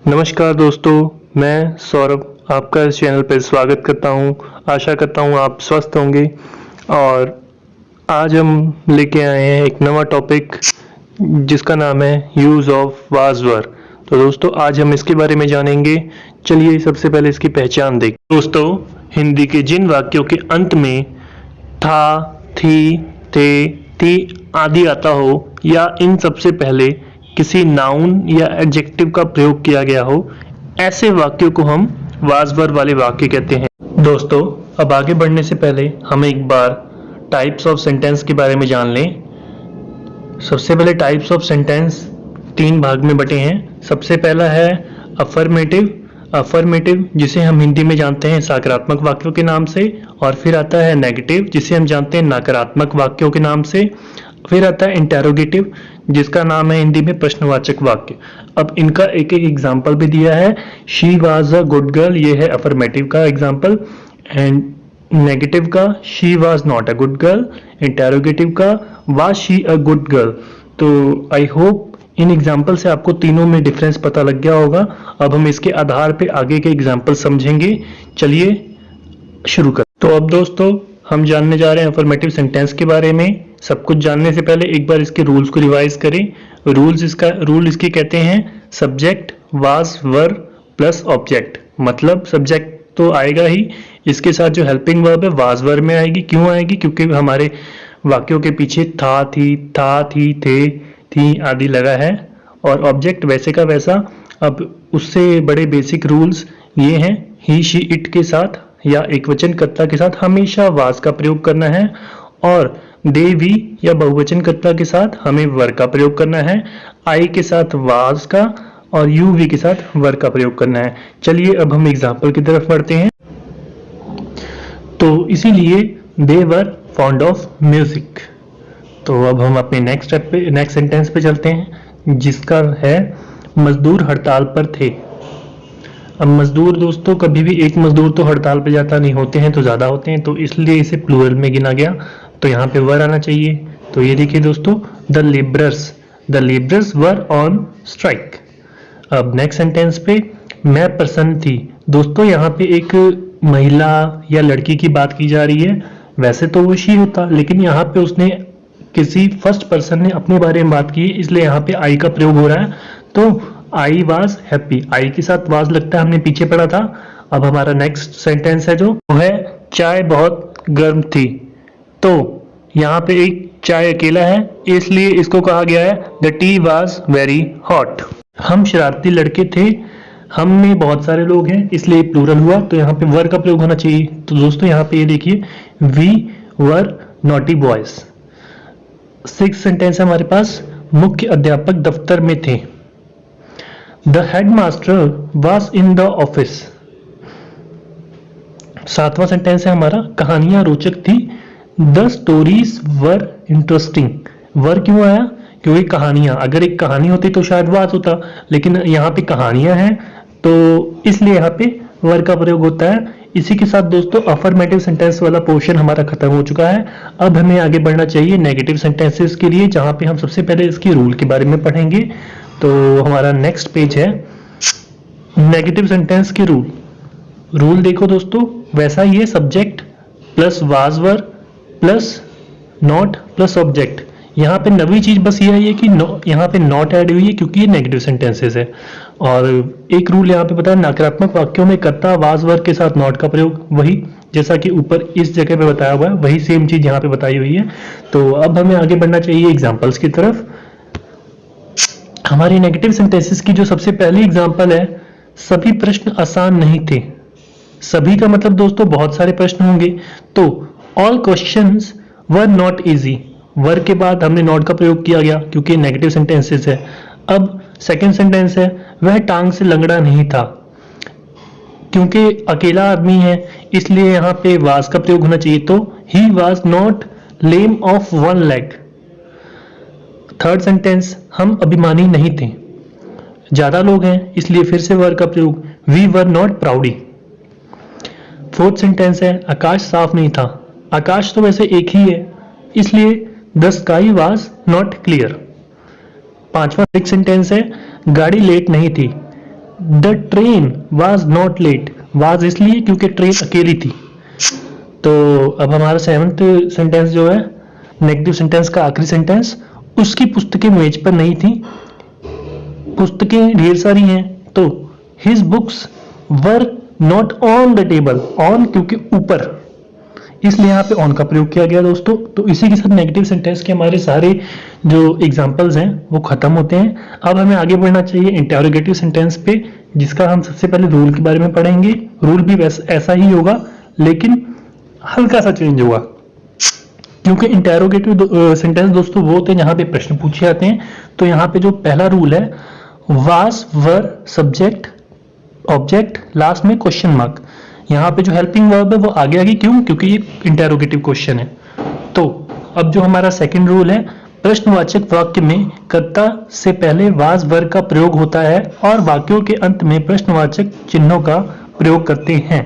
नमस्कार दोस्तों, मैं सौरभ आपका इस चैनल पर स्वागत करता हूं। आशा करता हूं आप स्वस्थ होंगे और आज हम लेके आए हैं एक नवा टॉपिक जिसका नाम है यूज़ ऑफ वाज वर। तो दोस्तों आज हम इसके बारे में जानेंगे। चलिए सबसे पहले इसकी पहचान देखें। दोस्तों, हिंदी के जिन वाक्यों के अंत में था, थी, थे, थी आदि आता हो या इन सबसे पहले किसी नाउन या एडजेक्टिव का प्रयोग किया गया हो, ऐसे वाक्यों को हम वाज वर वाले वाक्य कहते हैं। दोस्तों, अब आगे बढ़ने से पहले हम एक बार टाइप्स ऑफ सेंटेंस के बारे में जान लें। सबसे पहले टाइप्स ऑफ सेंटेंस 3 भाग में बटे हैं। सबसे पहला है अफर्मेटिव। अफर्मेटिव जिसे हम हिंदी में जानते हैं सकारात्मक वाक्यों के नाम से, और फिर आता है नेगेटिव जिसे हम जानते हैं नकारात्मक वाक्यों के नाम से। फिर आता है इंटेरोगेटिव जिसका नाम है हिंदी में प्रश्नवाचक वाक्य। अब इनका एक एक एग्जाम्पल भी दिया है। She was a good girl, ये है अफर्मेटिव का एग्जाम्पल, एंड नेगेटिव का she was not a good girl, interrogative का was she a good girl. तो आई होप इन एग्जाम्पल से आपको तीनों में डिफरेंस पता लग गया होगा। अब हम इसके आधार पे आगे के एग्जाम्पल समझेंगे। चलिए शुरू कर। तो अब दोस्तों हम जानने जा रहे हैं अफर्मेटिव सेंटेंस के बारे में। सब कुछ जानने से पहले एक बार इसके रूल्स को रिवाइज करें। रूल इसके कहते हैं subject was were plus object. मतलब सब्जेक्ट तो आएगा ही, इसके साथ जो हेल्पिंग वर्ब है वाज वर में आएगी। क्यों आएगी? क्योंकि हमारे वाक्यों के पीछे था, थी, थे, थी आदि लगा है, और ऑब्जेक्ट वैसे का वैसा। अब उससे बड़े बेसिक रूल्स ये हैं, ही शी इट के साथ या एकवचन कर्ता के साथ हमेशा वाज का प्रयोग करना है, और दे वी या बहुवचन कर्ता के साथ हमें वर का प्रयोग करना है। आई के साथ वाज का और यू वी के साथ वर का प्रयोग करना है। चलिए अब हम एग्जाम्पल की तरफ बढ़ते हैं। तो इसीलिए दे वर फॉन्ड ऑफ म्यूजिक। तो अब हम अपने नेक्स्ट सेंटेंस पे चलते हैं जिसका है मजदूर हड़ताल पर थे। अब मजदूर दोस्तों, कभी भी एक मजदूर तो हड़ताल पे जाता नहीं, होते हैं तो ज्यादा होते हैं, तो इसलिए इसे प्लूरल में गिना गया। तो यहाँ पे वर आना चाहिए। तो ये देखिए दोस्तों, the labourers were on strike. अब नेक्स्ट सेंटेंस पे मैं प्रसन्न थी। दोस्तों यहाँ पे एक महिला या लड़की की बात की जा रही है। वैसे तो वो शी होता, लेकिन यहाँ पे उसने किसी फर्स्ट पर्सन ने अपने बारे में बात की, इसलिए यहाँ पे आई का प्रयोग हो रहा है। तो आई वाज हैप्पी, आई के साथ वाज लगता है, हमने पीछे पढ़ा था। अब हमारा नेक्स्ट सेंटेंस है जो है चाय बहुत गर्म थी। तो यहाँ पे एक चाय अकेला है, इसलिए इसको कहा गया है the tea was very hot. हम शरारती लड़के थे, हम में बहुत सारे लोग हैं, इसलिए प्लूरल हुआ, तो यहाँ पे वर का प्रयोग होना चाहिए। तो दोस्तों यहाँ पे ये देखिए, we were naughty boys. 6 sentence है हमारे पास, मुख्य अध्यापक दफ्तर में थे। The headmaster was in the office. 7वां सेंटेंस है हमारा, कहानियां रोचक थी। The stories were interesting. Were क्यों आया? क्योंकि कहानियां, अगर एक कहानी होती तो शायद वाज होता, लेकिन यहाँ पे कहानियां हैं तो इसलिए यहाँ पे वर का प्रयोग होता है। इसी के साथ दोस्तों अफर्मेटिव सेंटेंस वाला पोर्शन हमारा खत्म हो चुका है। अब हमें आगे बढ़ना चाहिए नेगेटिव सेंटेंसेस के लिए, जहां पे हम सबसे पहले इसकी रूल के बारे में पढ़ेंगे। तो हमारा नेक्स्ट पेज है नेगेटिव सेंटेंस के रूल देखो दोस्तों, वैसा ही है, subject plus was were plus not plus object. यहाँ पे नवी चीज बस ये है कि यहाँ पे नॉट ऐड हुई है क्योंकि ये नेगेटिव सेंटेंसेस है। और एक रूल यहाँ पे बताया, नकारात्मक वाक्यों में कर्ता वाज वर के साथ नॉट का प्रयोग, वही जैसा कि ऊपर इस जगह पे बताया हुआ है, वही सेम चीज यहाँ पे बताई हुई है। तो अब हमें आगे बढ़ना चाहिए एग्जाम्पल्स की तरफ। हमारी नेगेटिव सेंटेंसेस की जो सबसे पहली एग्जाम्पल है, सभी प्रश्न आसान नहीं थे। सभी का मतलब दोस्तों बहुत सारे प्रश्न होंगे, तो all questions were not easy. Were के बाद हमने नॉट का प्रयोग किया गया क्योंकि नेगेटिव सेंटेंसेस है। अब सेकंड सेंटेंस है, वह टांग से लंगड़ा नहीं था। क्योंकि अकेला आदमी है इसलिए यहाँ पे वाज का प्रयोग होना चाहिए, तो he was not lame of one leg. Third sentence, हम अभिमानी नहीं थे। ज्यादा लोग हैं इसलिए फिर से वर का प्रयोग, we were not proudy. Fourth sentence है, आकाश साफ नहीं था। आकाश तो वैसे एक ही है इसलिए the sky was not clear. 5वां सेंटेंस है, गाड़ी लेट नहीं थी। The train was not late, was इसलिए क्योंकि ट्रेन अकेली थी। तो अब हमारा 7th सेंटेंस जो है नेगेटिव सेंटेंस का आखिरी सेंटेंस, उसकी पुस्तकें मेज पर नहीं थी। पुस्तकें ढेर सारी हैं, तो his books were not on the table, on क्योंकि ऊपर, इसलिए यहाँ पे ऑन का प्रयोग किया गया दोस्तों। तो इसी के साथ नेगेटिव सेंटेंस के हमारे सारे जो एग्जांपल्स हैं वो खत्म होते हैं। अब हमें आगे बढ़ना चाहिए इंटेरोगेटिव सेंटेंस पे, जिसका हम सबसे पहले रूल के बारे में पढ़ेंगे। रूल भी ऐसा ही होगा लेकिन हल्का सा चेंज होगा, क्योंकि इंटेरोगेटिव सेंटेंस दोस्तों वो होते हैं जहां पे प्रश्न पूछे जाते हैं। तो यहाँ पे जो पहला रूल है, was were subject object last में क्वेश्चन मार्क। यहाँ पे जो हेल्पिंग वर्ब है वो आगे आगे, क्यों? क्योंकि ये इंटेरोगेटिव क्वेश्चन है। तो अब जो हमारा सेकंड रूल है, प्रश्नवाचक वाक्य में कर्ता से पहले वाज वर का प्रयोग होता है और वाक्यों के अंत में प्रश्नवाचक चिन्हों का प्रयोग करते हैं।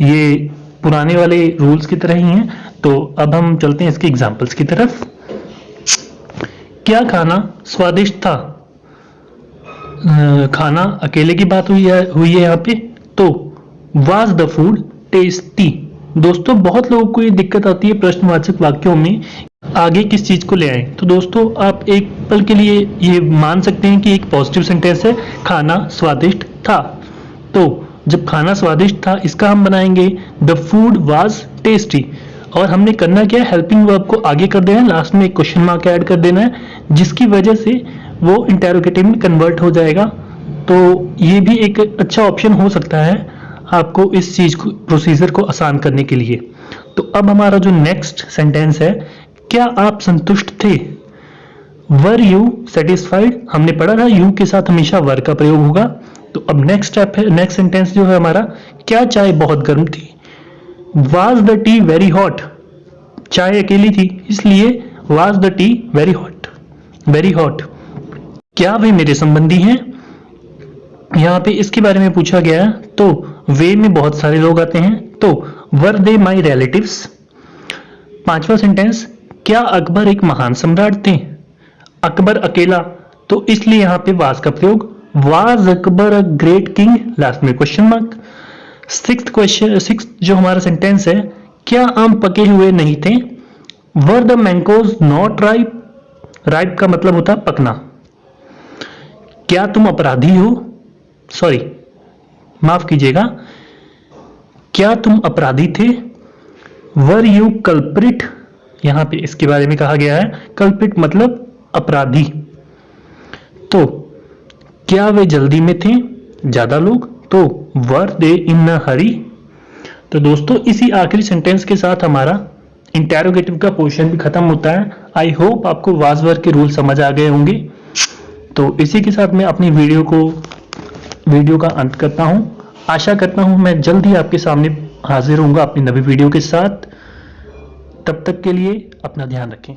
ये पुराने वाले रूल्स की तरह ही हैं। तो अब हम चलते हैं इसके एग्जांपल्स की तरफ। क्या खाना स्वादिष्ट था? खाना अकेले की बात हुई है यहाँ पे। तो वाज द फूड टेस्टी? दोस्तों बहुत लोगों को ये दिक्कत आती है प्रश्नवाचक वाक्यों में आगे किस चीज को ले आए। तो दोस्तों आप एक पल के लिए ये मान सकते हैं कि एक पॉजिटिव सेंटेंस है, खाना स्वादिष्ट था। तो जब खाना स्वादिष्ट था इसका हम बनाएंगे द फूड वाज टेस्टी, और हमने करना क्या है, हेल्पिंग वर्ब को आगे कर देना है, लास्ट में एक क्वेश्चन मार्क ऐड कर देना है, जिसकी वजह से वो इंटेरोगेटिव में कन्वर्ट हो जाएगा। तो ये भी एक अच्छा ऑप्शन हो सकता है आपको इस चीज को, प्रोसीजर को आसान करने के लिए। तो अब हमारा जो नेक्स्ट सेंटेंस है, क्या आप संतुष्ट थे? Were you satisfied? हमने पढ़ा था यू के साथ हमेशा वर का प्रयोग होगा। तो अब नेक्स्ट स्टेप है, नेक्स्ट सेंटेंस जो है हमारा, क्या चाय बहुत गर्म थी? Was the T very hot? चाय अकेली थी इसलिए was the T very hot, very hot. क्या वे मेरे संबंधी हैं? यहाँ पे इसके बारे में पूछा गया है, तो वे में बहुत सारे लोग आते हैं, तो वर दे माई रिलेटिव्स। पांचवा सेंटेंस, क्या अकबर एक महान सम्राट थे? अकबर अकेला, तो इसलिए यहाँ पे वाज का प्रयोग, was Akbar a great king, last में क्वेश्चन मार्क। सिक्स्थ जो हमारा सेंटेंस है, क्या आम पके हुए नहीं थे? Were the mangoes not ripe? Ripe का मतलब होता है पकना। क्या तुम अपराधी हो? सॉरी, माफ कीजिएगा, क्या तुम अपराधी थे? Were you culprit? यहां पे इसके बारे में कहा गया है, कल्प्रिट मतलब अपराधी। तो क्या वे जल्दी में थे? ज्यादा लोग, तो वर दे इन अ हरी? तो दोस्तों इसी आखिरी सेंटेंस के साथ हमारा इंटेरोगेटिव का पोर्शन भी खत्म होता है। आई होप आपको वाज वर के रूल समझ आ गए होंगे। तो इसी के साथ मैं अपनी वीडियो का अंत करता हूं। आशा करता हूं मैं जल्द ही आपके सामने हाजिर होऊंगा अपनी नई वीडियो के साथ। तब तक के लिए अपना ध्यान रखें।